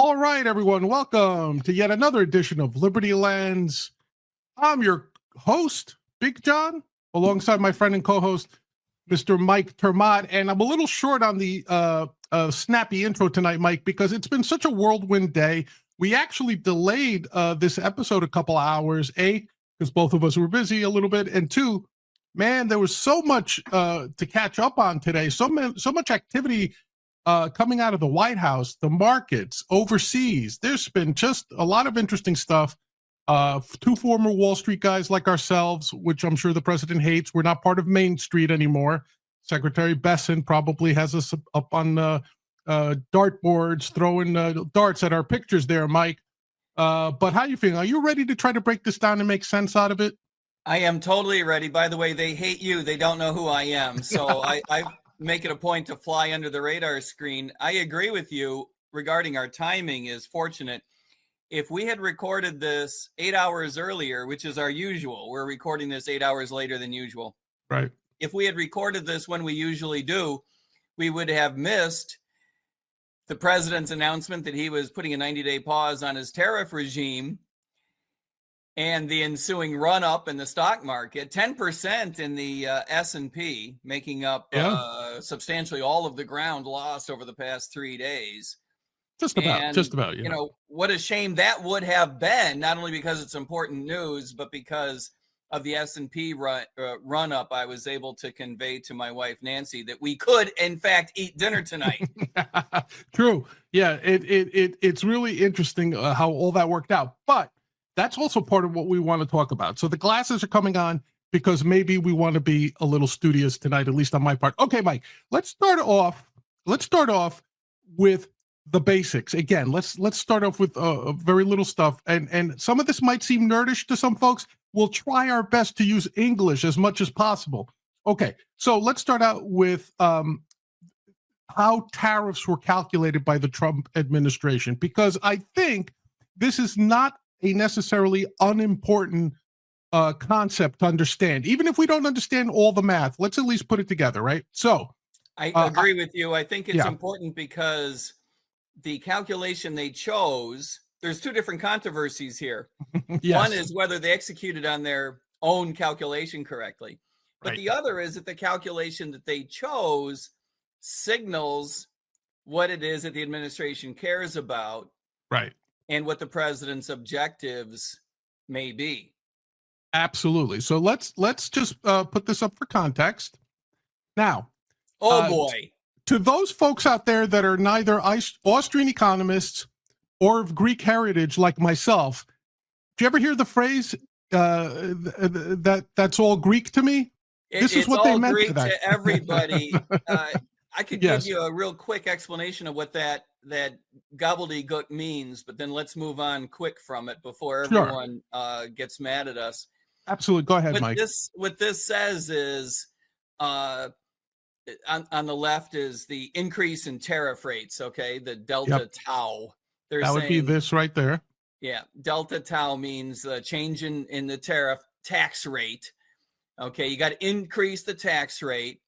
All right, everyone, welcome to yet another edition of Liberty Lands. I'm your host, Big John, alongside my friend and co-host, Mr. Mike Termott, and I'm a little short on the snappy intro tonight, Mike, because it's been such a whirlwind day. We actually delayed this episode a couple hours, A, because both of us were busy a little bit, and two, man, there was so much to catch up on today, so much activity coming out of the White House, the markets, overseas. There's been just a lot of interesting stuff. Two former Wall Street guys like ourselves, which I'm sure the president hates. We're not part of Main Street anymore. Secretary Besson probably has us up on dartboards, throwing darts at our pictures there, Mike. But how you feeling? Are you ready to try to break this down and make sense out of it? I am totally ready. By the way, they hate you. They don't know who I am. So I make it a point to fly under the radar screen. I agree with you regarding our timing is fortunate. If we had recorded this 8 hours earlier, which is our usual, we're recording this 8 hours later than usual. Right. If we had recorded this when we usually do, we would have missed the president's announcement that he was putting a 90-day pause on his tariff regime and the ensuing run-up in the stock market, 10% in the S&P, making up substantially all of the ground lost over the past 3 days. Just about. You know, what a shame that would have been, not only because it's important news, but because of the S&P run-up. I was able to convey to my wife, Nancy, that we could, in fact, eat dinner tonight. True. Yeah, it's really interesting how all that worked out. But that's also part of what we want to talk about. So the glasses are coming on because maybe we want to be a little studious tonight, at least on my part. Okay, Mike, let's start off with the basics. Again, let's start off with very little stuff. And some of this might seem nerdish to some folks. We'll try our best to use English as much as possible. Okay, so let's start out with how tariffs were calculated by the Trump administration, because I think this is not a necessarily unimportant concept to understand. Even if we don't understand all the math, let's at least put it together, right? So I agree with you. I think it's important because the calculation they chose, there's two different controversies here. Yes. One is whether they executed on their own calculation correctly. But the other is that the calculation that they chose signals what it is that the administration cares about. Right. And what the president's objectives may be. Absolutely. So let's just put this up for context. Now, boy. To those folks out there that are neither Austrian economists or of Greek heritage like myself, do you ever hear the phrase that's all Greek to me? This is what they meant Greek to everybody. I could give you a real quick explanation of what that gobbledygook means, but then let's move on quick from it before everyone gets mad at us. Absolutely. Go ahead, Mike. What this says is on the left is the increase in tariff rates, okay? The delta tau. That would be this right there. Yeah. Delta tau means a change in the tariff tax rate. Okay. You got to increase the tax rate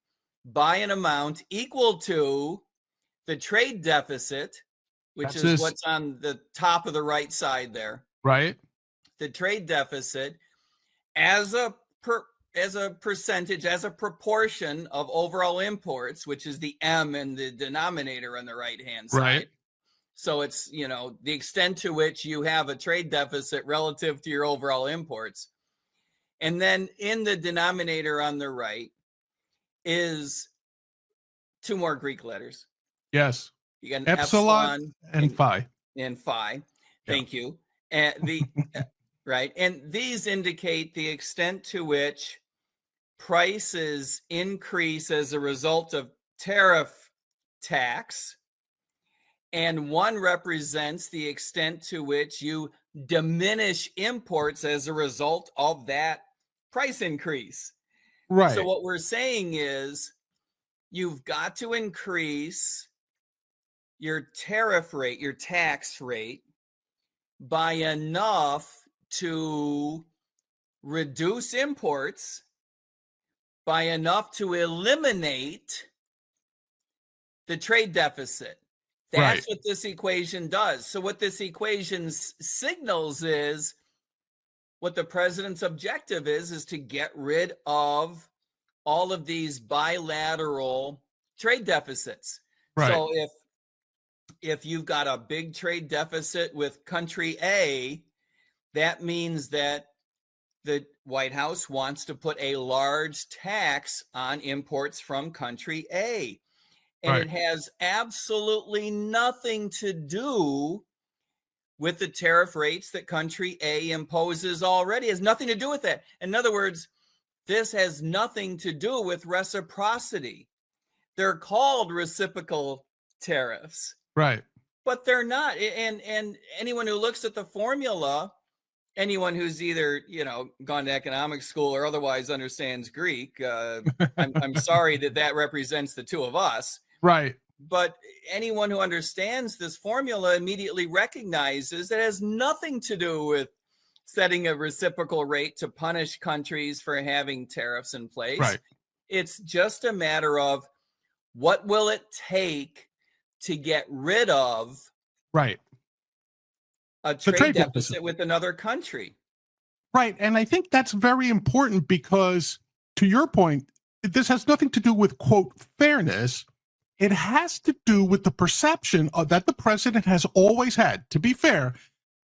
by an amount equal to the trade deficit, which is what's on the top of the right side there. Right. The trade deficit as a percentage, as a proportion of overall imports, which is the M in the denominator on the right-hand side. Right. So it's, the extent to which you have a trade deficit relative to your overall imports. And then in the denominator on the right is two more Greek letters. Yes. You got an epsilon and phi. And phi. Thank you. And right. And these indicate the extent to which prices increase as a result of tariff tax. And one represents the extent to which you diminish imports as a result of that price increase. Right. So what we're saying is you've got to increase your tariff rate, your tax rate, by enough to reduce imports, by enough to eliminate the trade deficit. That's what this equation does. So what this equation signals is what the president's objective is to get rid of all of these bilateral trade deficits. Right. So if you've got a big trade deficit with country A, that means that the White House wants to put a large tax on imports from country A. And it has absolutely nothing to do with the tariff rates that country A imposes already. It has nothing to do with that. In other words, this has nothing to do with reciprocity. They're called reciprocal tariffs. Right. But they're not. And anyone who looks at the formula, anyone who's either, gone to economic school or otherwise understands Greek, I'm sorry that represents the two of us. Right. But anyone who understands this formula immediately recognizes that it has nothing to do with setting a reciprocal rate to punish countries for having tariffs in place. Right. It's just a matter of what will it take to get rid of a trade deficit with another country. Right. And I think that's very important because, to your point, this has nothing to do with, quote, fairness. It has to do with the perception that the president has always had. To be fair,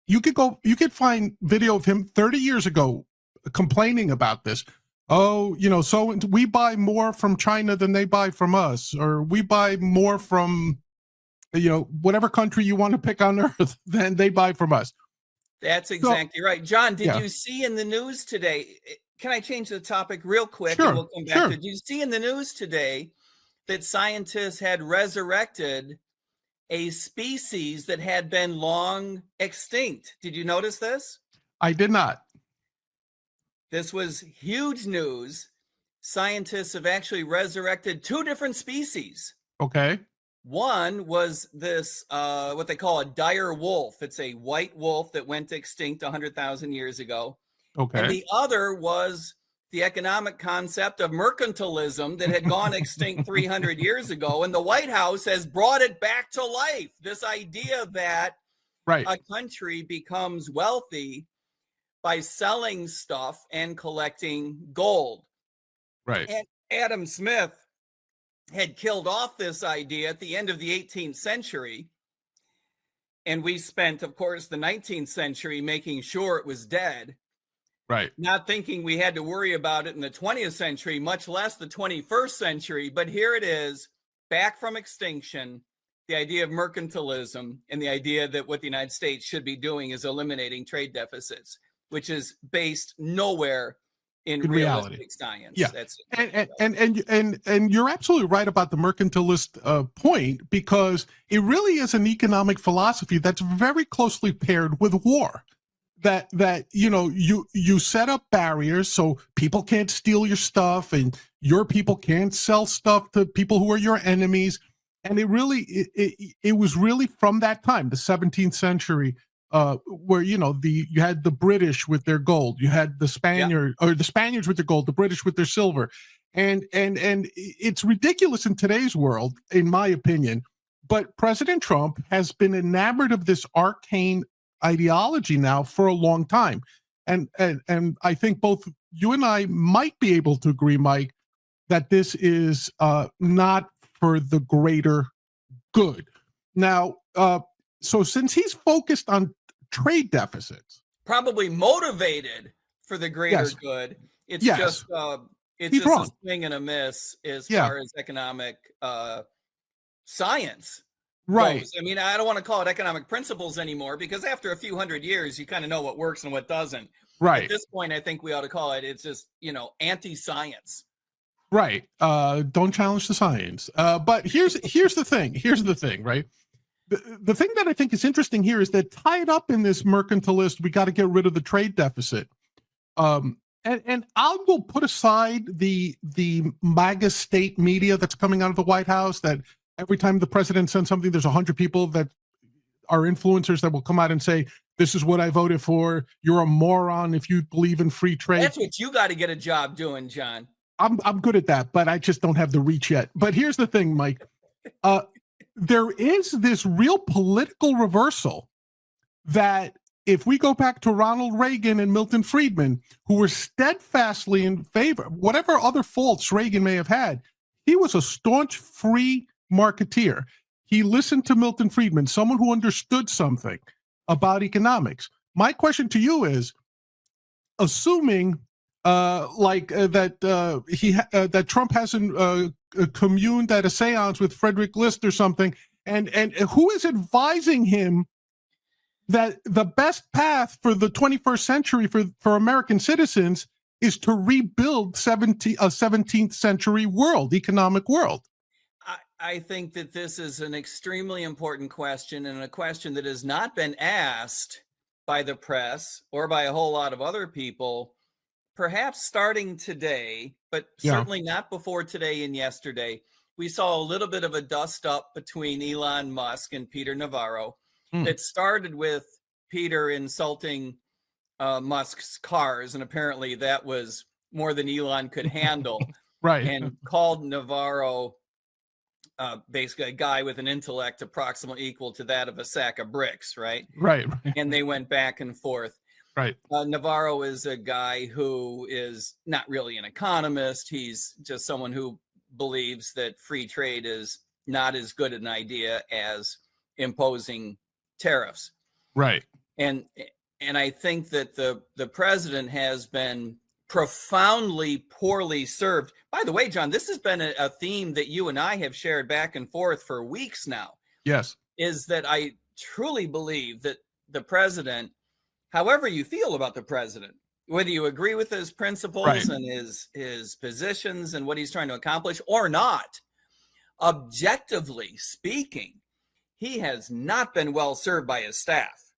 you could find video of him 30 years ago complaining about this. Oh, so we buy more from China than they buy from us, or we buy more from, whatever country you want to pick on earth than they buy from us. That's exactly right. John, did you see in the news today? Can I change the topic real quick? Sure, and we'll come back to it. Did you see in the news today that scientists had resurrected a species that had been long extinct? Did you notice this? I did not. This was huge news. Scientists have actually resurrected two different species. Okay. One was this, what they call a dire wolf. It's a white wolf that went extinct 100,000 years ago. Okay. And the other was the economic concept of mercantilism that had gone extinct 300 years ago. And the White House has brought it back to life. This idea that a country becomes wealthy by selling stuff and collecting gold. Right. And Adam Smith had killed off this idea at the end of the 18th century. And we spent, of course, the 19th century making sure it was dead. Right. Not thinking we had to worry about it in the 20th century, much less the 21st century. But here it is, back from extinction, the idea of mercantilism and the idea that what the United States should be doing is eliminating trade deficits, which is based nowhere in realistic science. Yeah. And you're absolutely right about the mercantilist point, because it really is an economic philosophy that's very closely paired with war. That you set up barriers so people can't steal your stuff and your people can't sell stuff to people who are your enemies. And it was really from that time, the 17th century, where you had the British with their gold, you had the Spaniards with their gold, the British with their silver, and it's ridiculous in today's world, in my opinion. But President Trump has been enamored of this arcane ideology now for a long time, and I think both you and I might be able to agree, Mike, that this is not for the greater good. Now, so since he's focused on trade deficits, probably motivated for the greater good, it's just it's wrong. A swing and a miss as far as economic science. Right. Goes. I mean, I don't want to call it economic principles anymore, because after a few hundred years, you kind of know what works and what doesn't. Right. At this point, I think we ought to call it, it's just, anti-science. Right. Don't challenge the science. But here's the thing. Here's the thing, right? The thing that I think is interesting here is that tied up in this mercantilist, we got to get rid of the trade deficit. And I will put aside the MAGA state media that's coming out of the White House, that every time the president sends something, there's 100 people that are influencers that will come out and say, this is what I voted for. You're a moron if you believe in free trade. That's what you got to get a job doing, John. I'm good at that, but I just don't have the reach yet. But here's the thing, Mike. there is this real political reversal that if we go back to Ronald Reagan and Milton Friedman, who were steadfastly in favor, whatever other faults Reagan may have had, he was a staunch free marketeer. He listened to Milton Friedman, someone who understood something about economics. My question to you is, assuming that Trump hasn't communed at a seance with Frederick List or something, and who is advising him that the best path for the 21st century for American citizens is to rebuild a 17th century economic world? I think that this is an extremely important question, and a question that has not been asked by the press or by a whole lot of other people, perhaps starting today, but certainly not before today and yesterday. We saw a little bit of a dust up between Elon Musk and Peter Navarro. It started with Peter insulting Musk's cars, and apparently that was more than Elon could handle. Right. And called Navarro basically a guy with an intellect approximately equal to that of a sack of bricks, right? Right. And they went back and forth. Right. Navarro is a guy who is not really an economist. He's just someone who believes that free trade is not as good an idea as imposing tariffs. Right. And I think that the president has been profoundly poorly served. By the way, John, this has been a theme that you and I have shared back and forth for weeks now. Yes. Is that I truly believe that the president, however you feel about the president, whether you agree with his principles and his positions and what he's trying to accomplish or not, objectively speaking, he has not been well served by his staff.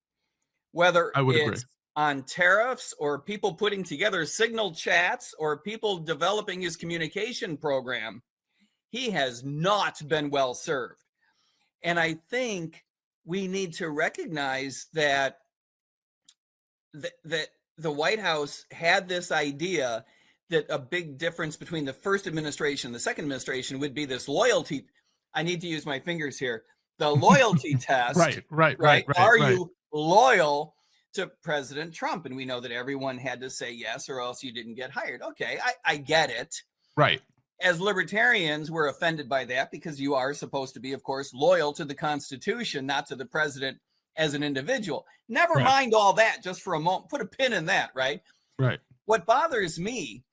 Whether it's on tariffs or people putting together signal chats or people developing his communication program, he has not been well served. And I think we need to recognize that the White House had this idea that a big difference between the first administration and the second administration would be this loyalty. I need to use my fingers here. The loyalty test. Right. Are you loyal to President Trump? And we know that everyone had to say yes, or else you didn't get hired. Okay, I get it. Right. As libertarians, we're offended by that because you are supposed to be, of course, loyal to the Constitution, not to the president as an individual. Never mind all that, just for a moment. Put a pin in that, right? Right. What bothers me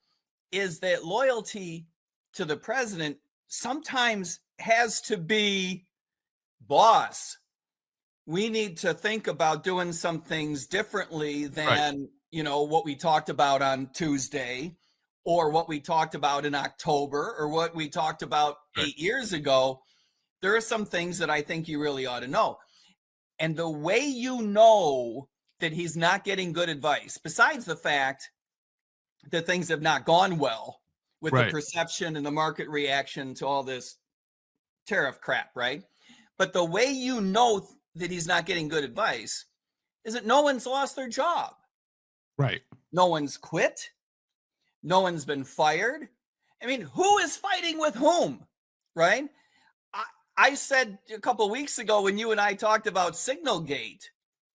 is that loyalty to the president sometimes has to be, boss, we need to think about doing some things differently than, what we talked about on Tuesday, or what we talked about in October, or what we talked about 8 years ago. There are some things that I think you really ought to know. And the way you know that he's not getting good advice, besides the fact that things have not gone well with the perception and the market reaction to all this tariff crap, right? But the way you know that he's not getting good advice is that no one's lost their job. Right. No one's quit. No one's been fired. I mean, who is fighting with whom, right? I said a couple of weeks ago when you and I talked about Signalgate,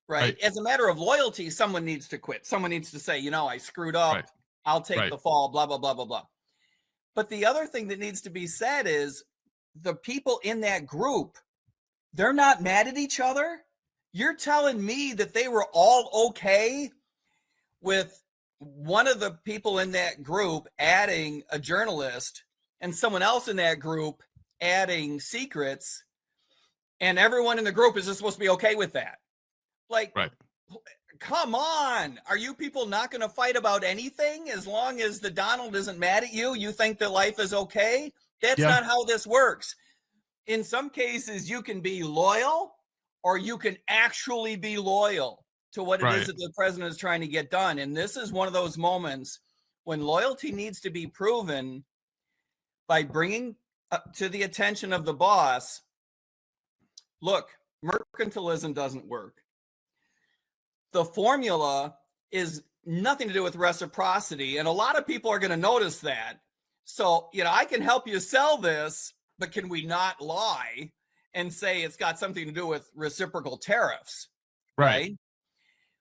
right? As a matter of loyalty, someone needs to quit. Someone needs to say, I screwed up. I'll take the fall, blah, blah, blah, blah, blah. But the other thing that needs to be said is the people in that group, they're not mad at each other. You're telling me that they were all okay with one of the people in that group adding a journalist and someone else in that group adding secrets, and everyone in the group is just supposed to be okay with that? Like, come on. Are you people not going to fight about anything as long as the Donald isn't mad at you? You think that life is okay? That's not how this works. In some cases, you can be loyal, or you can actually be loyal to what it is that the president is trying to get done. And this is one of those moments when loyalty needs to be proven by bringing to the attention of the boss, look, mercantilism doesn't work. The formula is nothing to do with reciprocity. And a lot of people are going to notice that. So, I can help you sell this, but can we not lie? and say it's got something to do with reciprocal tariffs, Right. right?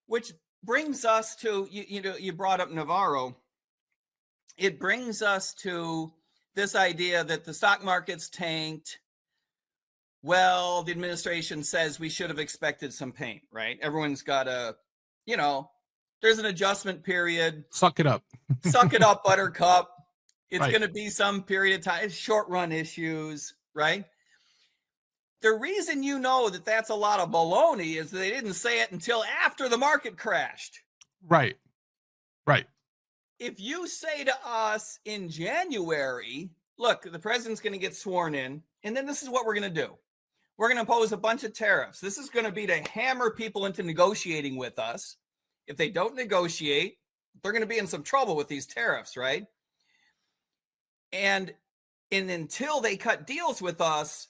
Which brings us to, you brought up Navarro. It brings us to this idea that the stock market's tanked. Well, the administration says we should have expected some pain, right? Everyone's got there's an adjustment period. Suck it up. Suck it up, buttercup. It's Right. going to be some period of time, short run issues, right? The reason you know that that's a lot of baloney is they didn't say it until after the market crashed. Right. Right. If you say to us in January, look, the president's going to get sworn in, and then this is what we're going to do. We're going to impose a bunch of tariffs. This is going to be to hammer people into negotiating with us. If they don't negotiate, they're going to be in some trouble with these tariffs, right? And until they cut deals with us,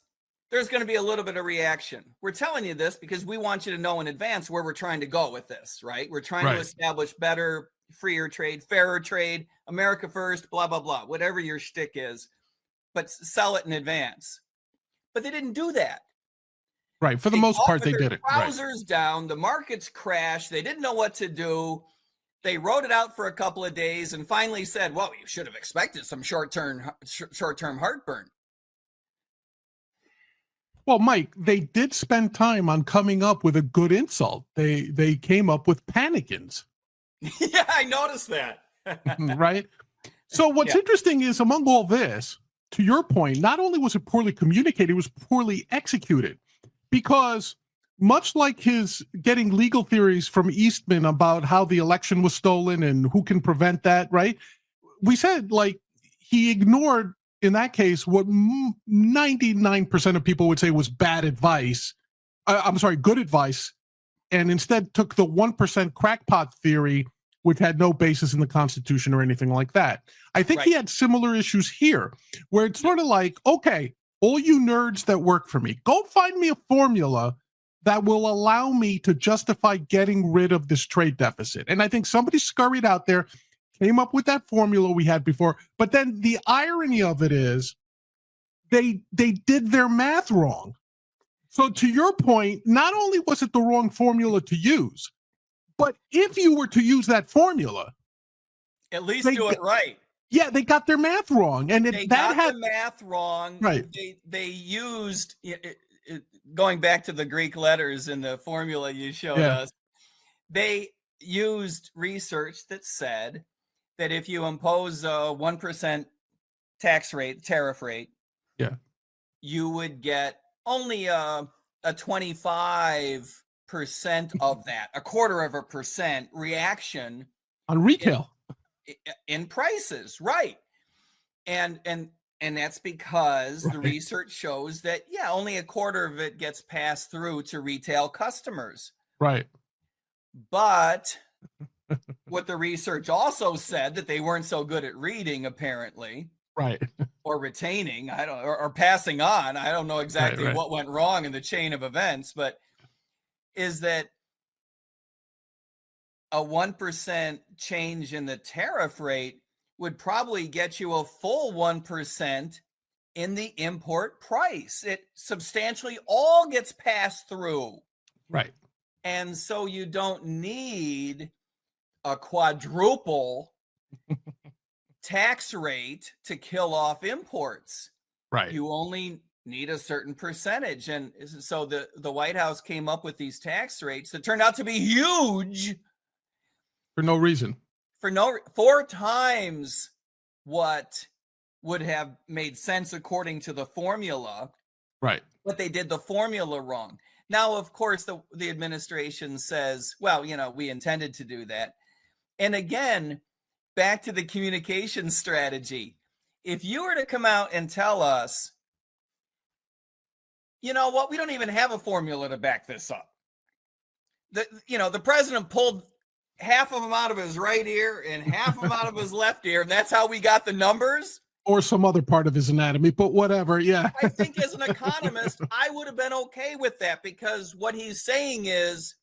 there's going to be a little bit of reaction. We're telling you this because we want you to know in advance where we're trying to go with this, right? We're trying to establish better, freer trade, fairer trade, America first, blah, blah, blah, whatever your shtick is, but sell it in advance. But they didn't do that. Right. For the most part, they did it. Trousers down, the markets crashed. They didn't know what to do. They wrote it out for a couple of days and finally said, well, you should have expected some short-term heartburn. Well, Mike, they did spend time on coming up with a good insult. They came up with panicins. Yeah, I noticed that. Right? So what's interesting is among all this, to your point, not only was it poorly communicated, it was poorly executed. Because much like his getting legal theories from Eastman about how the election was stolen and who can prevent that, right? We said, like, he ignored, in that case, what 99% of people would say was bad advice. Good advice, and instead took the 1% crackpot theory, which had no basis in the Constitution or anything like that. I think he had similar issues here, where it's sort of like, okay, all you nerds that work for me, go find me a formula that will allow me to justify getting rid of this trade deficit. And I think somebody scurried out there, came up with that formula we had before. But then the irony of it is they did their math wrong. So to your point, not only was it the wrong formula to use, but if you were to use that formula, at least do it right. Yeah, they got their math wrong, and they got the math wrong. Right. They used going back to the Greek letters in the formula you showed us. They used research that said that if you impose a 1% tariff rate, you would get only a 25% of that, a 1/4% reaction on retail. In prices, right? And that's because the research shows that only a 1/4 of it gets passed through to retail customers. Right. But what the research also said that they weren't so good at reading, apparently. Right. Or retaining, or passing on. I don't know exactly what went wrong in the chain of events, but is that a 1% change in the tariff rate would probably get you a full 1% in the import price. It substantially all gets passed through. Right. And so you don't need a quadruple tax rate to kill off imports. Right. You only need a certain percentage. And so the White House came up with these tax rates that turned out to be huge. For no reason. 4 times what would have made sense according to the formula. Right. But they did the formula wrong. Now, of course, the administration says, well, we intended to do that. And again, back to the communication strategy. If you were to come out and tell us, you know what, we don't even have a formula to back this up. The president pulled half of them out of his right ear and half of them out of his left ear, and that's how we got the numbers. Or some other part of his anatomy, but whatever, yeah. I think as an economist, I would have been okay with that, because what he's saying is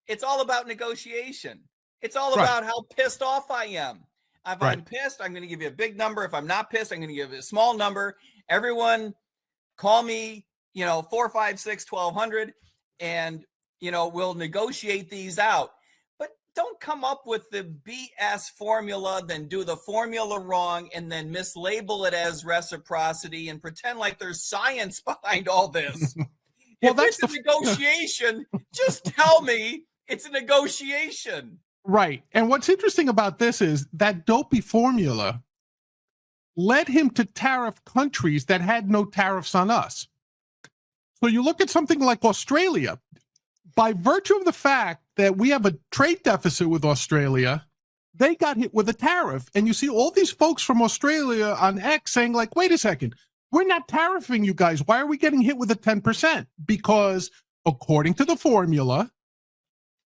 it's all about negotiation. It's all about how pissed off I am. If I'm pissed, I'm going to give you a big number. If I'm not pissed, I'm going to give you a small number. Everyone call me 4, 5, 6, 1,200, and we'll negotiate these out. But don't come up with the BS formula, then do the formula wrong, and then mislabel it as reciprocity and pretend like there's science behind all this. Well, if that's it's a negotiation, just tell me it's a negotiation. Right. And what's interesting about this is that dopey formula led him to tariff countries that had no tariffs on us. So you look at something like Australia, by virtue of the fact that we have a trade deficit with Australia, they got hit with a tariff. And you see all these folks from Australia on X saying like, wait a second, we're not tariffing you guys. Why are we getting hit with a 10%? Because according to the formula,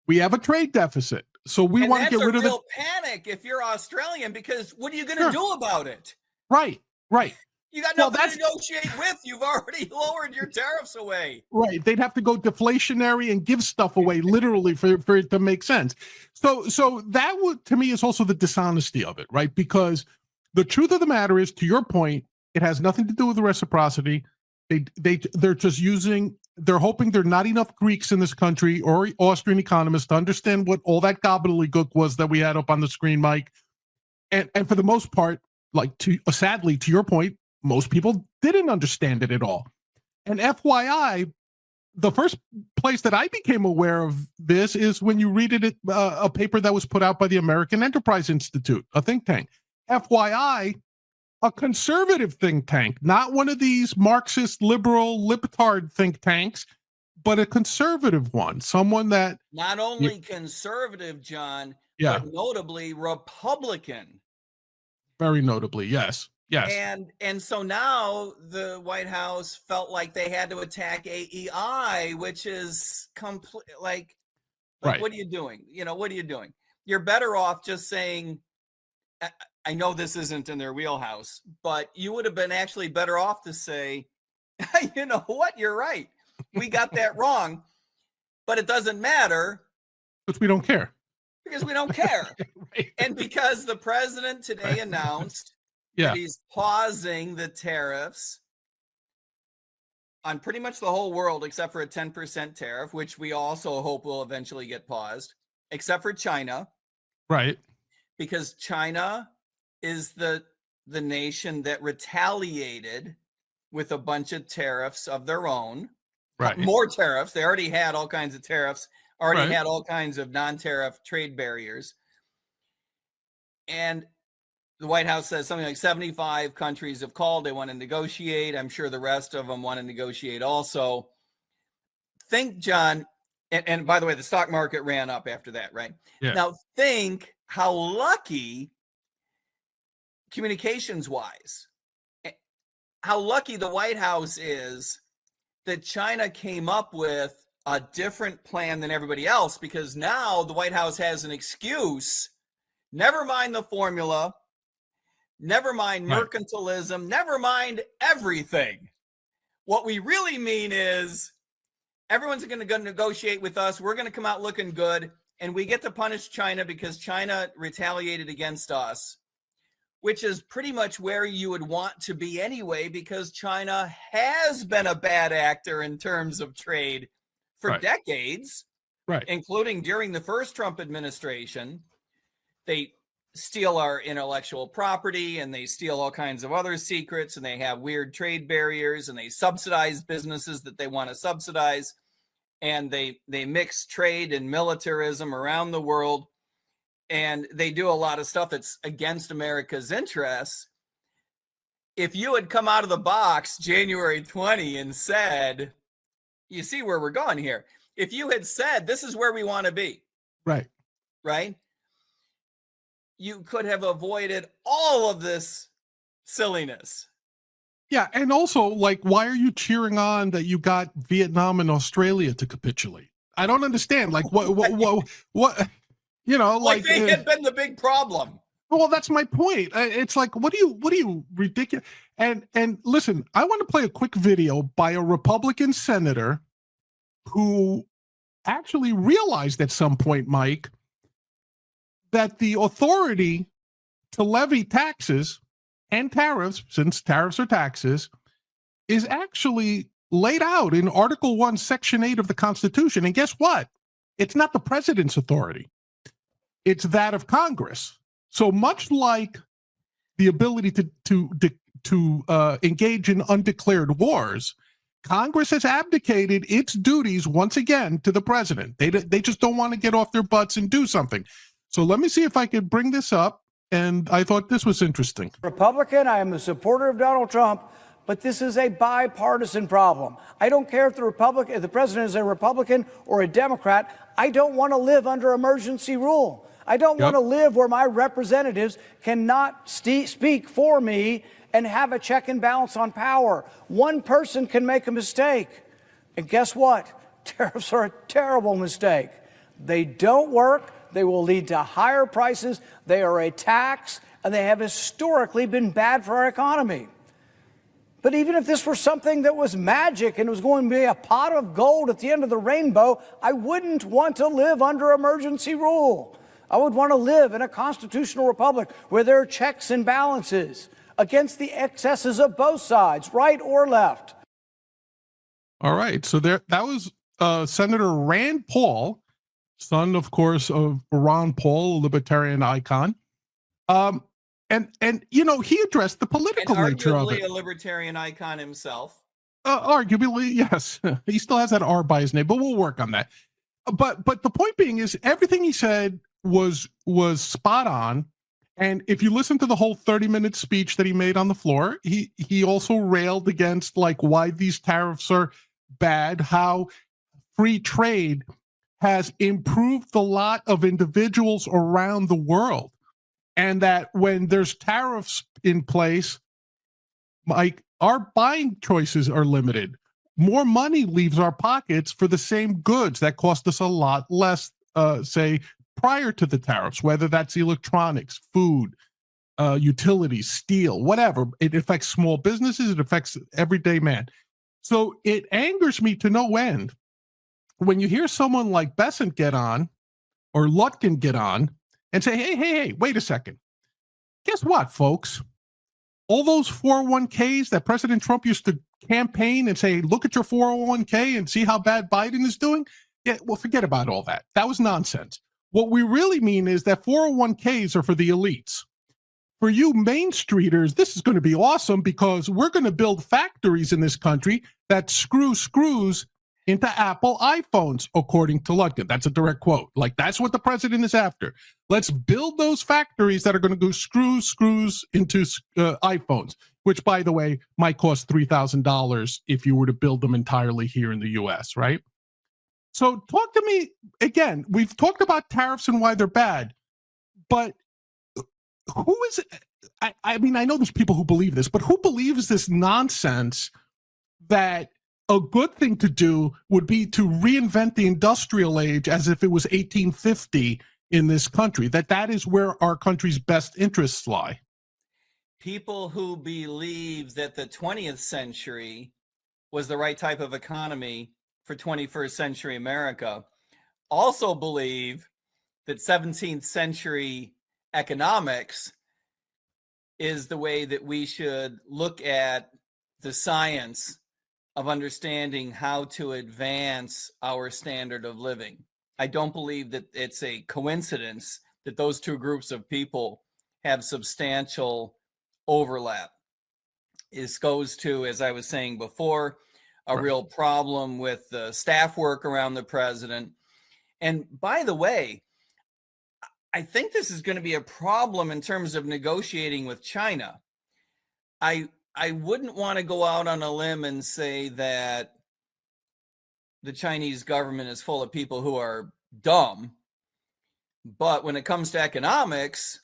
we have a trade deficit. So we want to get rid of the panic if you're Australian, because what are you going to do about it? Right. You got nothing to negotiate with. You've already lowered your tariffs away. Right. They'd have to go deflationary and give stuff away literally for it to make sense. So that would, to me, is also the dishonesty of it, right? Because the truth of the matter is, to your point, it has nothing to do with the reciprocity. They're just they're hoping there are not enough Greeks in this country or Austrian economists to understand what all that gobbledygook was that we had up on the screen, Mike. And for the most part, sadly, to your point, most people didn't understand it at all. And FYI, the first place that I became aware of this is when you read it, a paper that was put out by the American Enterprise Institute, a think tank. FYI, a conservative think tank, not one of these Marxist, liberal, libtard think tanks, but a conservative one, someone that... Not only conservative, John, but notably Republican. Very notably, yes. And so now the White House felt like they had to attack AEI, which is complete. Like right. What are you doing? What are you doing? You're better off just saying, I know this isn't in their wheelhouse, but you would have been actually better off to say, you know what? You're right. We got that wrong, but it doesn't matter. Because we don't care. Right. And because the president today announced that he's pausing the tariffs on pretty much the whole world, except for a 10% tariff, which we also hope will eventually get paused, except for China. Right. Because China is the nation that retaliated with a bunch of tariffs of their own. Right. More tariffs. They already had all kinds of tariffs, had all kinds of non-tariff trade barriers. And the White House says something like 75 countries have called. They want to negotiate. I'm sure the rest of them want to negotiate also. Think, John, and by the way, the stock market ran up after that, right? Yeah. Now think how lucky, communications-wise, how lucky the White House is that China came up with a different plan than everybody else, because now the White House has an excuse. Never mind the formula. Never mind mercantilism. Never mind everything. What we really mean is everyone's going to go negotiate with us. We're going to come out looking good, and we get to punish China because China retaliated against us, which is pretty much where you would want to be anyway, because China has been a bad actor in terms of trade for decades, including during the first Trump administration. They steal our intellectual property, and they steal all kinds of other secrets, and they have weird trade barriers, and they subsidize businesses that they want to subsidize, and they mix trade and militarism around the world, and they do a lot of stuff that's against America's interests. If you had come out of the box January 20 and said, you see where we're going here. If you had said, this is where we want to be. Right. You could have avoided all of this silliness. Yeah. And also, like, why are you cheering on that you got Vietnam and Australia to capitulate? I don't understand. Like, what, like they had been the big problem. Well, that's my point. It's like, what do you ridiculous? And listen, I want to play a quick video by a Republican senator who actually realized at some point, Mike, that the authority to levy taxes and tariffs, since tariffs are taxes, is actually laid out in Article 1, Section 8 of the Constitution. And guess what? It's not the president's authority. It's that of Congress. So much like the ability to engage in undeclared wars, Congress has abdicated its duties once again to the president. They just don't want to get off their butts and do something. So let me see if I could bring this up. And I thought this was interesting. Republican, I am a supporter of Donald Trump, but this is a bipartisan problem. I don't care if the president is a Republican or a Democrat. I don't want to live under emergency rule. I don't want to live where my representatives cannot speak for me and have a check and balance on power. One person can make a mistake. And guess what? Tariffs are a terrible mistake. They don't work. They will lead to higher prices. They are a tax, and they have historically been bad for our economy. But even if this were something that was magic and it was going to be a pot of gold at the end of the rainbow, I wouldn't want to live under emergency rule. I would want to live in a constitutional republic where there are checks and balances against the excesses of both sides, right or left. All right. So that was Senator Rand Paul, son, of course, of Ron Paul, a libertarian icon. And he addressed the political nature of it. Arguably a libertarian icon himself. Arguably, yes. He still has that R by his name, but we'll work on that. But the point being is everything he said was spot on. And if you listen to the whole 30-minute speech that he made on the floor, he also railed against why these tariffs are bad, how free trade has improved the lot of individuals around the world. And that when there's tariffs in place, our buying choices are limited. More money leaves our pockets for the same goods that cost us a lot less, say, prior to the tariffs, whether that's electronics, food, utilities, steel, whatever. It affects small businesses. It affects everyday man. So it angers me to no end when you hear someone like Besant get on, or Lutkin get on, and say, hey, wait a second. Guess what, folks? All those 401ks that President Trump used to campaign and say, look at your 401k and see how bad Biden is doing. Yeah, well, forget about all that. That was nonsense. What we really mean is that 401ks are for the elites. For you Main Streeters, this is going to be awesome because we're going to build factories in this country that screw screws into Apple iPhones, according to Lutkin. That's a direct quote. That's what the president is after. Let's build those factories that are going to go screws into iPhones, which, by the way, might cost $3,000 if you were to build them entirely here in the U.S., right? So talk to me again. We've talked about tariffs and why they're bad, but who is, I mean, I know there's people who believe this, but who believes this nonsense that a good thing to do would be to reinvent the industrial age as if it was 1850 in this country, that is where our country's best interests lie? People who believe that the 20th century was the right type of economy for 21st century America also believe that 17th century economics is the way that we should look at the science of understanding how to advance our standard of living. I don't believe that it's a coincidence that those two groups of people have substantial overlap. This goes to, as I was saying before, a real problem with the staff work around the president. And by the way, I think this is going to be a problem in terms of negotiating with China. I wouldn't want to go out on a limb and say that the Chinese government is full of people who are dumb. But when it comes to economics,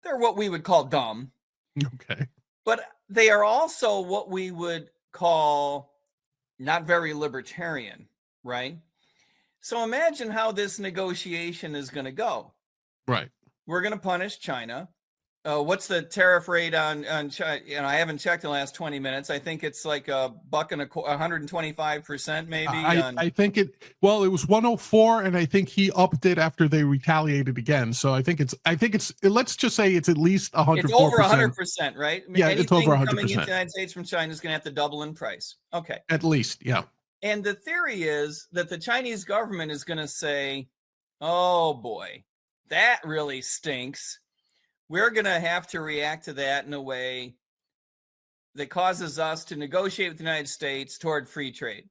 they're what we would call dumb. Okay. But they are also what we would call not very libertarian, right? So imagine how this negotiation is going to go. Right. We're going to punish China. What's the tariff rate on China? I haven't checked in the last 20 minutes. I think it's like $125 maybe. I think it was 104, and I think he upped it after they retaliated again. So I think it's let's just say it's at least 104%. It's over 100%, right? Yeah, it's over 100%. Coming into the United States from China is going to have to double in price. Okay. At least, yeah. And the theory is that the Chinese government is going to say, oh boy, that really stinks. We're going to have to react to that in a way that causes us to negotiate with the United States toward free trade.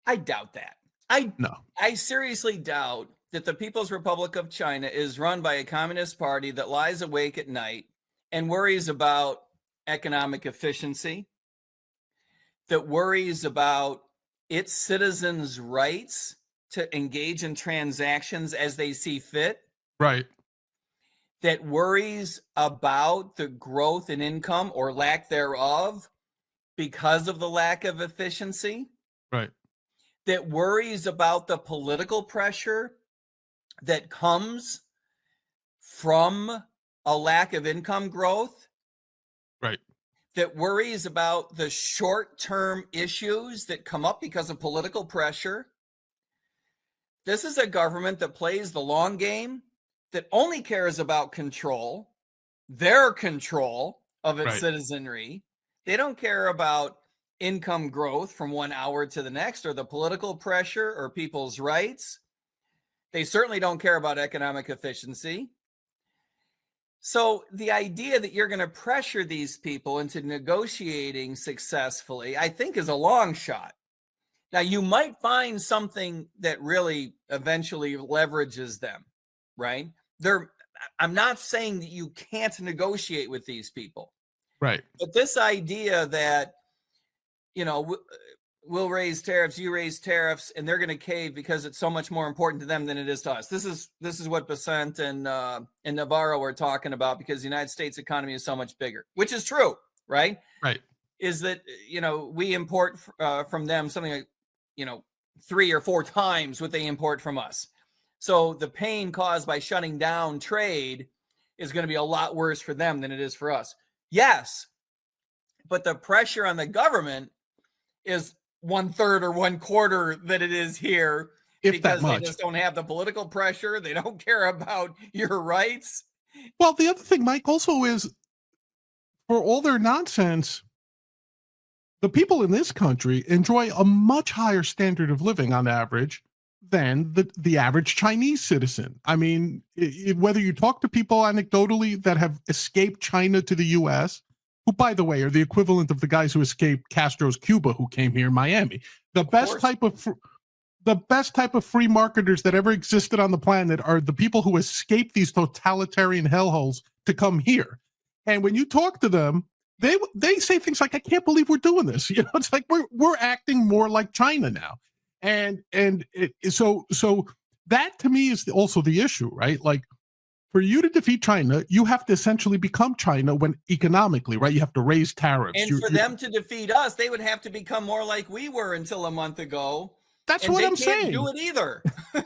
I doubt that. I seriously doubt that the People's Republic of China is run by a communist party that lies awake at night and worries about economic efficiency, that worries about its citizens' rights to engage in transactions as they see fit. Right. That worries about the growth in income or lack thereof because of the lack of efficiency. Right. That worries about the political pressure that comes from a lack of income growth. Right. That worries about the short-term issues that come up because of political pressure. This is a government that plays the long game, that only cares about control, their control of its citizenry. They don't care about income growth from 1 hour to the next, or the political pressure, or people's rights. They certainly don't care about economic efficiency. So the idea that you're going to pressure these people into negotiating successfully, I think, is a long shot. Now, you might find something that really eventually leverages them, right? I'm not saying that you can't negotiate with these people. Right. But this idea that, we'll raise tariffs, you raise tariffs, and they're going to cave because it's so much more important to them than it is to us. This is what Besant and Navarro were talking about, because the United States economy is so much bigger, which is true, right? Right. Is that, we import from them something like, 3 or 4 times what they import from us. So the pain caused by shutting down trade is going to be a lot worse for them than it is for us. Yes, but the pressure on the government is 1/3 or 1/4 that it is here, because they just don't have the political pressure. They don't care about your rights. Well, the other thing, Mike, also is, for all their nonsense, the people in this country enjoy a much higher standard of living on average than the average Chinese citizen. I mean, whether you talk to people anecdotally that have escaped China to the U.S., who, by the way, are the equivalent of the guys who escaped Castro's Cuba, who came here in Miami. The best type of free marketers that ever existed on the planet are the people who escape these totalitarian hellholes to come here. And when you talk to them, they say things like, "I can't believe we're doing this." It's like we're acting more like China now, so that to me is also the issue, right? Like, for you to defeat China, you have to essentially become China when economically, right? You have to raise tariffs. And for them to defeat us, they would have to become more like we were until a month ago. That's what I'm saying. They can't do it either.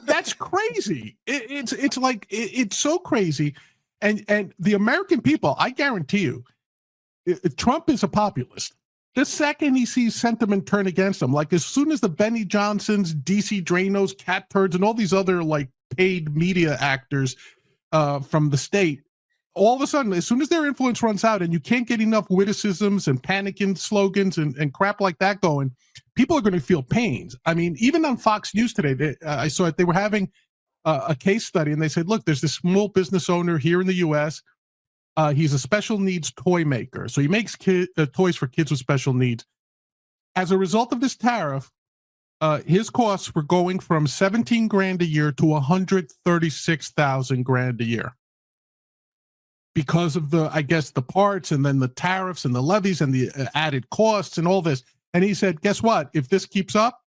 That's crazy. It's so crazy. And the American people, I guarantee you, Trump is a populist. The second he sees sentiment turn against him, like as soon as the Benny Johnsons, DC Dranos, Cat Turds, and all these other like paid media actors from the state, all of a sudden, as soon as their influence runs out and you can't get enough witticisms and panicking slogans and crap like that going, people are going to feel pains. I mean, even on Fox News today, I saw it. They were having a case study, and they said, look, there's this small business owner here in the U.S. He's a special needs toy maker. So he makes toys for kids with special needs. As a result of this tariff, his costs were going from $17,000 a year to $136,000 a year, because of the parts, and then the tariffs and the levies and the added costs and all this. And he said, guess what? If this keeps up,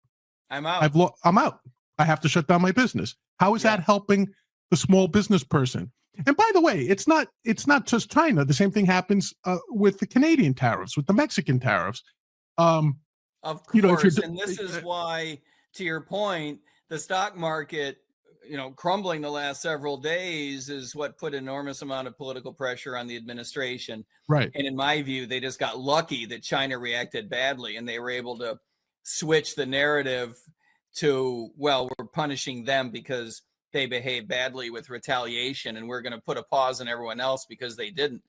I'm out. I'm out. I have to shut down my business. How is that helping the small business person? And by the way, it's not just China. The same thing happens with the Canadian tariffs, with the Mexican tariffs. Of course, and this is why, to your point, the stock market, crumbling the last several days is what put enormous amount of political pressure on the administration. Right. And in my view, they just got lucky that China reacted badly and they were able to switch the narrative to, well, we're punishing them because they behaved badly with retaliation, and we're going to put a pause on everyone else because they didn't.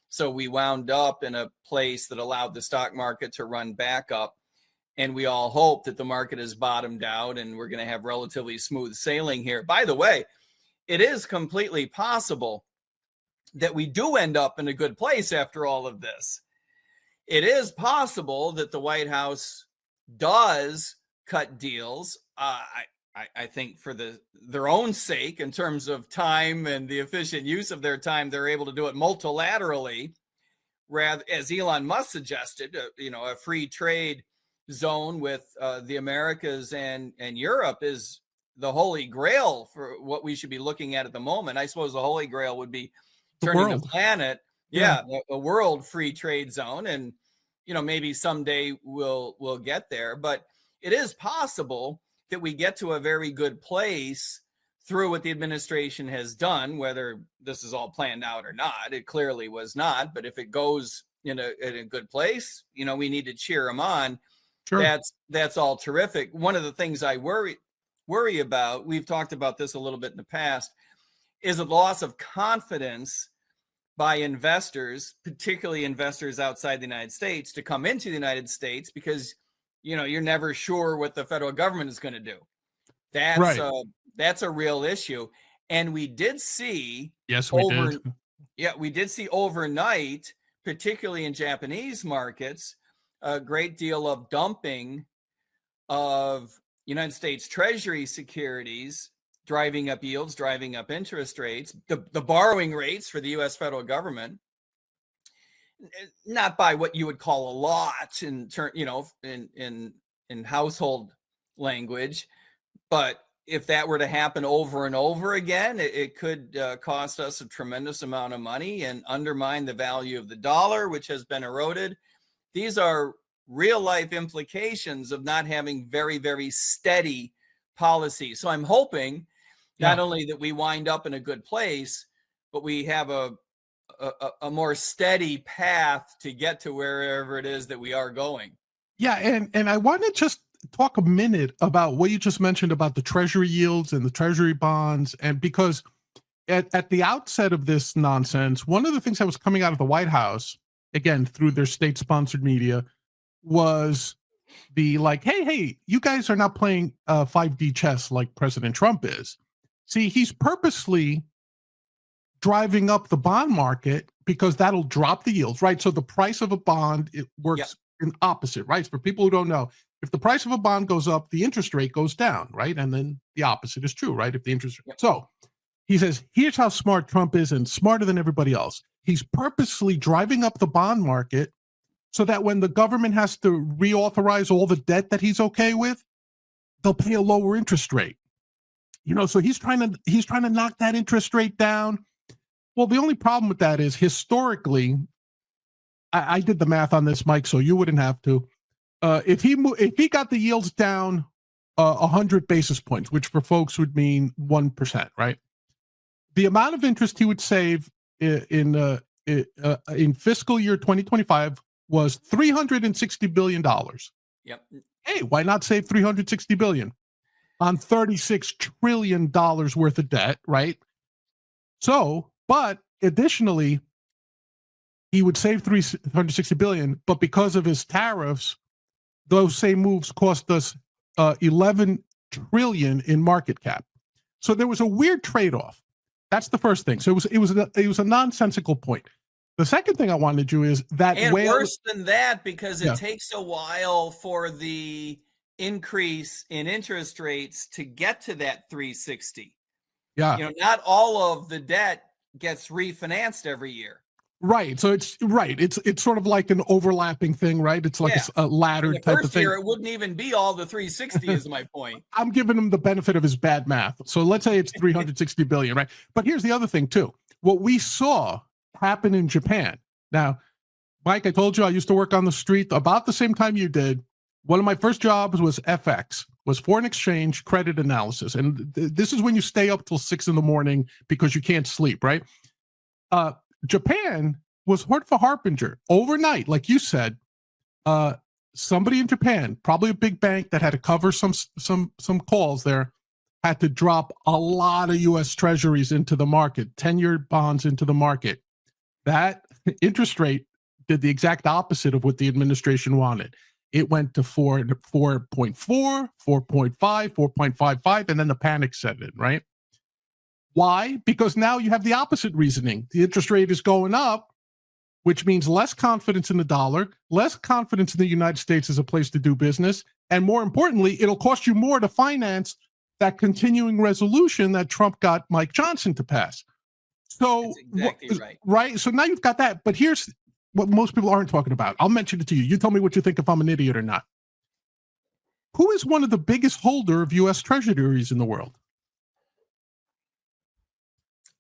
So we wound up in a place that allowed the stock market to run back up. And we all hope that the market has bottomed out and we're going to have relatively smooth sailing here. By the way, it is completely possible that we do end up in a good place after all of this. It is possible that the White House does cut deals. I think for their own sake, in terms of time and the efficient use of their time, they're able to do it multilaterally, rather, as Elon Musk suggested, a free trade zone with the Americas and Europe is the holy grail for what we should be looking at the moment. I suppose the holy grail would be turning the planet, a world free trade zone, and maybe someday we'll get there. But it is possible that we get to a very good place through what the administration has done, whether this is all planned out or not. It clearly was not, but if it goes in a good place, we need to cheer them on. Sure. That's all terrific. One of the things I worry about, we've talked about this a little bit in the past, is a loss of confidence by investors, particularly investors outside the United States, to come into the United States because you're never sure what the federal government is going to do. That's a real issue. And we did see, we did see overnight, particularly in Japanese markets, a great deal of dumping of United States Treasury securities, driving up yields, driving up interest rates, the borrowing rates for the U.S. federal government, not by what you would call a lot in household language, but if that were to happen over and over again, it could cost us a tremendous amount of money and undermine the value of the dollar, which has been eroded. These are real life implications of not having very, very steady policy. So I'm hoping not only that we wind up in a good place, but we have a more steady path to get to wherever it is that we are going. Yeah. And I want to just talk a minute about what you just mentioned about the Treasury yields and the Treasury bonds. And because at the outset of this nonsense, one of the things that was coming out of the White House, again, through their state-sponsored media, was the hey, you guys are not playing 5D chess like President Trump is. See, he's purposely driving up the bond market because that'll drop the yields, right? So the price of a bond, it works in opposite, right? For people who don't know, if the price of a bond goes up, the interest rate goes down, right? And then the opposite is true, right? If the interest rate. So he says, here's how smart Trump is, and smarter than everybody else. He's purposely driving up the bond market so that when the government has to reauthorize all the debt that he's okay with, they'll pay a lower interest rate. So he's trying to knock that interest rate down. Well, the only problem with that is historically, I did the math on this, Mike, so you wouldn't have to. If he got the yields down 100 basis points, which for folks would mean 1%, right? The amount of interest he would save in fiscal year 2025 was $360 billion. Yep. Hey, why not save $360 billion on $36 trillion worth of debt, right? So, but additionally, he would save $360 billion, but because of his tariffs, those same moves cost us $11 trillion in market cap. So there was a weird trade-off. That's the first thing. So it was a nonsensical point. The second thing I wanted to do is that, and worse than that, because it takes a while for the increase in interest rates to get to that 360. Yeah. Not all of the debt gets refinanced every year. Right. So it's sort of like an overlapping thing, right? It's like a ladder type of thing. Year, it wouldn't even be all the 360 is my point. I'm giving him the benefit of his bad math. So let's say it's 360 billion, right? But here's the other thing too. What we saw happen in Japan. Now, Mike, I told you I used to work on the street about the same time you did. One of my first jobs was FX, was foreign exchange credit analysis. And this is when you stay up till 6 a.m. because you can't sleep, right? Japan was sort of a harbinger. Overnight, like you said, somebody in Japan, probably a big bank that had to cover some calls there, had to drop a lot of U.S. treasuries into the market, 10-year bonds into the market. That interest rate did the exact opposite of what the administration wanted. It went to 4.4, 4.5, 4.55, and then the panic set in, right? Why? Because now you have the opposite reasoning. The interest rate is going up, which means less confidence in the dollar, less confidence in the United States as a place to do business, and more importantly, it'll cost you more to finance that continuing resolution that Trump got Mike Johnson to pass. So, that's exactly right. Right? So now you've got that, but here's what most people aren't talking about. I'll mention it to you. You tell me what you think if I'm an idiot or not. Who is one of the biggest holder of U.S. treasuries in the world?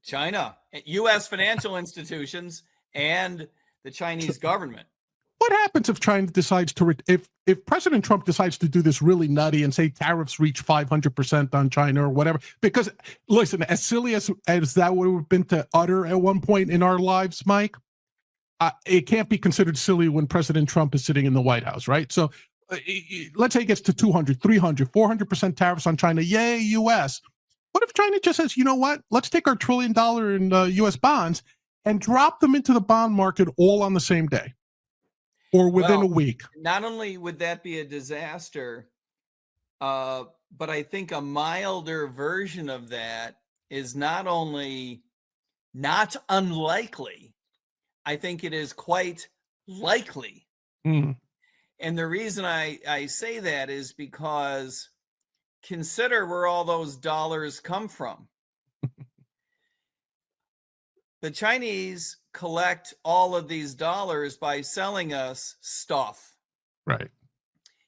China, U.S. financial institutions, and the Chinese government. What happens if China decides to, if President Trump decides to do this really nutty and say tariffs reach 500% on China or whatever? Because listen, as silly as that would have been to utter at one point in our lives, Mike, it can't be considered silly when President Trump is sitting in the White House, right? So let's say it gets to 200, 300, 400% tariffs on China. Yay, U.S. What if China just says, you know what? Let's take our $1 trillion in U.S. bonds and drop them into the bond market all on the same day or within a week? Not only would that be a disaster, but I think a milder version of that is not only not unlikely, I think it is quite likely. Mm. And the reason I say that is because consider where all those dollars come from. The Chinese collect all of these dollars by selling us stuff. Right.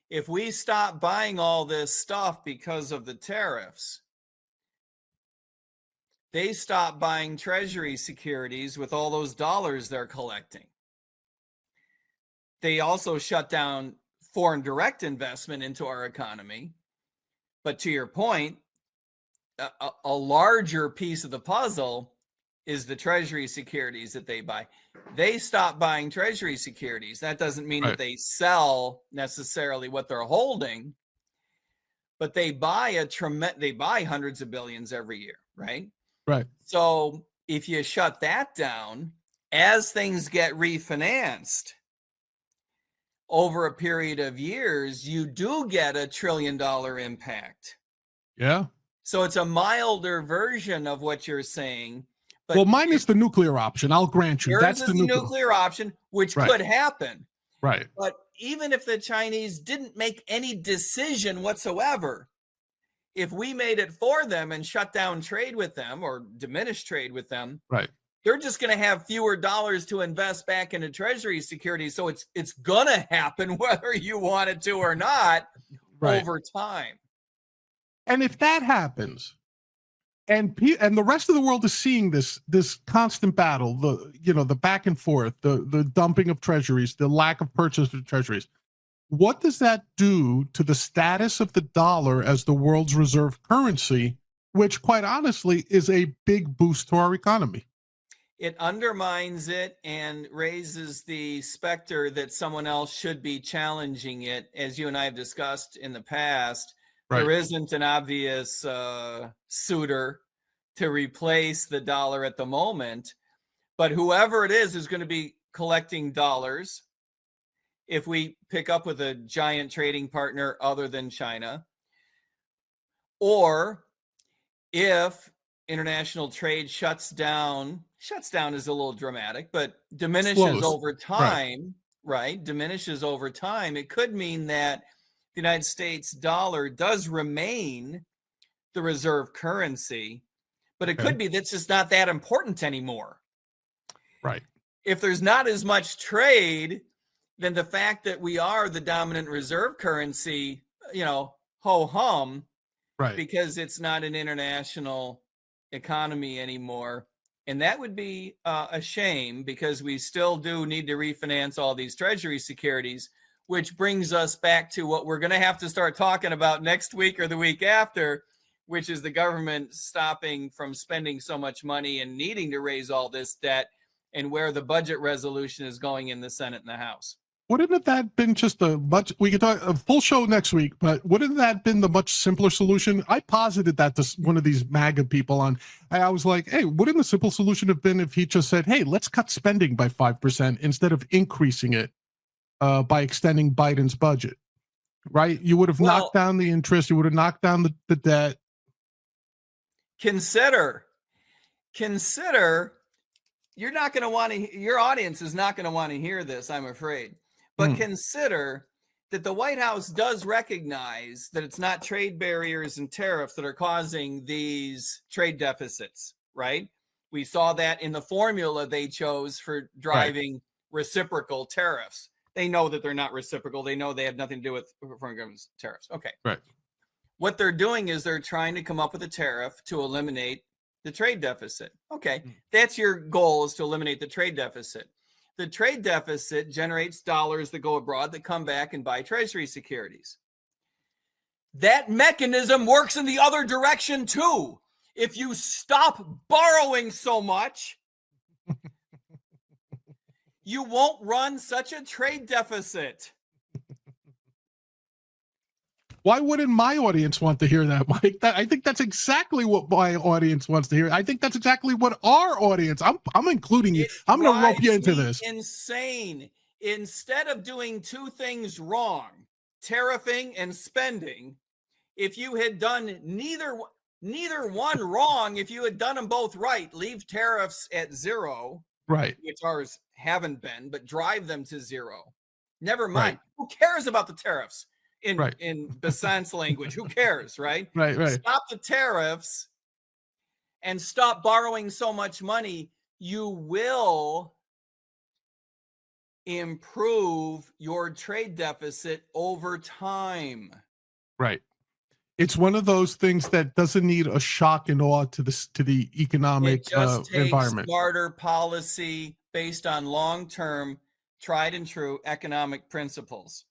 If we stop buying all this stuff because of the tariffs, they stop buying treasury securities with all those dollars they're collecting. They also shut down foreign direct investment into our economy. But to your point, a larger piece of the puzzle is the treasury securities that they buy. They stop buying treasury securities. That doesn't mean that they sell necessarily what they're holding, but they buy they buy hundreds of billions every year, right? Right. So if you shut that down, as things get refinanced over a period of years, you do get $1 trillion impact. Yeah. So it's a milder version of what you're saying. But well, mine is the nuclear option. I'll grant you. That's the nuclear option, which could happen. Right. But even if the Chinese didn't make any decision whatsoever, if we made it for them and shut down trade with them or diminish trade with them, right, they're just going to have fewer dollars to invest back into treasury securities. So it's going to happen whether you want it to or not over time. And if that happens, and the rest of the world is seeing this constant battle, the back and forth, the dumping of treasuries, the lack of purchase of treasuries, what does that do to the status of the dollar as the world's reserve currency, which quite honestly is a big boost to our economy? It undermines it and raises the specter that someone else should be challenging it. As you and I have discussed in the past, there isn't an obvious suitor to replace the dollar at the moment, but whoever it is who's going to be collecting dollars, if we pick up with a giant trading partner other than China, or if international trade shuts down is a little dramatic, but diminishes over time, diminishes over time, it could mean that the United States dollar does remain the reserve currency, but it could be that's just not that important anymore. Right. If there's not as much trade, then the fact that we are the dominant reserve currency, ho-hum, because it's not an international economy anymore. And that would be a shame, because we still do need to refinance all these treasury securities. which brings us back to what we're going to have to start talking about next week or the week after, which is the government stopping from spending so much money and needing to raise all this debt, and where the budget resolution is going in the Senate and the House. Wouldn't that have been just we could talk a full show next week, but wouldn't that have been the much simpler solution? I posited that to one of these MAGA people I was like, hey, wouldn't the simple solution have been if he just said, hey, let's cut spending by 5% instead of increasing it by extending Biden's budget, right? You would have knocked down the interest. You would have knocked down the debt. Consider, you're not going to want to, your audience is not going to want to hear this, I'm afraid. But consider that the White House does recognize that it's not trade barriers and tariffs that are causing these trade deficits, right? We saw that in the formula they chose for driving reciprocal tariffs. They know that they're not reciprocal. They know they have nothing to do with foreign government tariffs. Okay. Right. What they're doing is they're trying to come up with a tariff to eliminate the trade deficit. Okay. That's your goal, is to eliminate the trade deficit. The trade deficit generates dollars that go abroad that come back and buy treasury securities. That mechanism works in the other direction too. If you stop borrowing so much, you won't run such a trade deficit. Why wouldn't my audience want to hear that, Mike? I think that's exactly what my audience wants to hear. I think that's exactly what our audience. I'm including you. I'm going to rope you into this. Insane. Instead of doing two things wrong, tariffing and spending, if you had done neither one wrong, if you had done them both right, leave tariffs at zero, right? Which ours haven't been, but drive them to zero. Never mind. Right. Who cares about the tariffs? In Besant's language, who cares, right? Right. Stop the tariffs and stop borrowing so much money. You will improve your trade deficit over time. Right. It's one of those things that doesn't need a shock and awe to the economic it just takes environment. Smarter policy based on long-term, tried and true economic principles.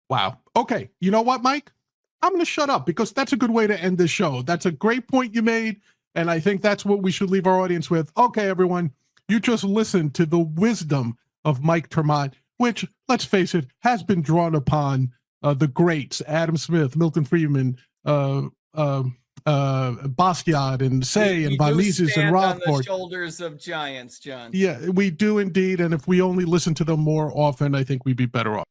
Wow. Okay. You know what, Mike? I'm going to shut up, because that's a good way to end this show. That's a great point you made, and I think that's what we should leave our audience with. Okay, everyone, you just listened to the wisdom of Mike Termott, which, let's face it, has been drawn upon the greats, Adam Smith, Milton Friedman, Basquiat, and Say, and Von Mises, and Rothbard. On the shoulders of giants, John. Yeah, we do indeed, and if we only listen to them more often, I think we'd be better off.